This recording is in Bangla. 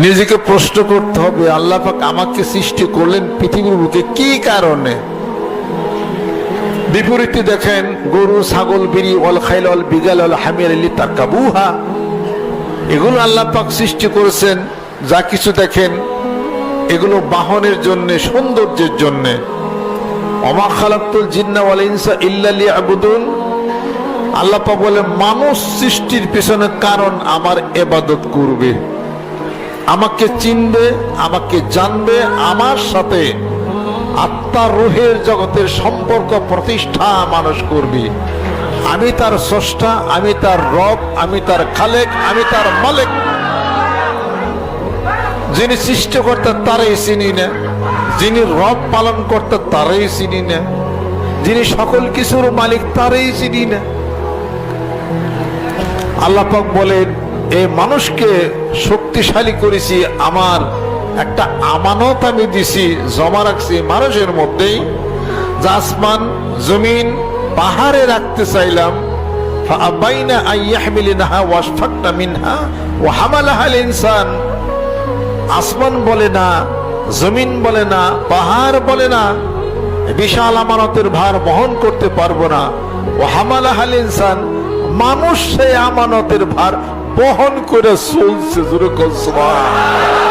নিজেকে প্রশ্ন করতে হবে, আল্লাহ পাক আমাকে সৃষ্টি করলেন পৃথিবীর বুকে কি কারণে? বিপরীতে দেখেন, গরু, ছাগল, বিড়ি, ওয়াল খাইল, ওয়াল বিগাল, ওয়াল হামির লিতারকাবুহা, এগুলো আল্লাহ পাক সৃষ্টি করেছেন। যা কিছু দেখেন এগুলো বাহনের জন্য, সৌন্দর্যের জন্য। ওমা খালাকতুল জিন্না ওয়াল ইনসা ইল্লা লিয়াবুদুন, আল্লাহ পাক বলে মানুষ সৃষ্টির পেছনে কারণ আমার ইবাদত করবে, আমাকে চিনবে, আমাকে জানবে, আমার সাথে আত্মা রূহের জগতের সম্পর্ক প্রতিষ্ঠা মানুষ করবে। আমি তার স্রষ্টা, আমি তার রব, আমি তার খালেক, আমি তার মালিক। যিনি সৃষ্টিকর্তা তারাই চিনি না, যিনি রব পালন কর্তা তারাই চিনি না, যিনি সকল কিছুর মালিক তারাই চিনি না। আল্লাহ পাক বলেন এই মানুষকে শক্তিশালী করেছি, আমার একটা আমানত আমি দিছি, জমা রাখছি মানুষের মধ্যেই, যা আসমান, জমিন, পাহাড়ে রাখতে চাইলাম। ফাআবাইনা আইয়াহমিলনাহা ওয়াশফাকনা মিনহা ওয়া হামালাহাল ইনসান। আসমান বলে না, জমিন বলে না, পাহাড় বলে না, বিশাল আমানতের ভার বহন করতে পারবো না। ওয়া হামালাহাল ইনসান, মানুষ সেই আমানতের ভার বহন করে চলছে। জোরে কর সুবহানাল্লাহ।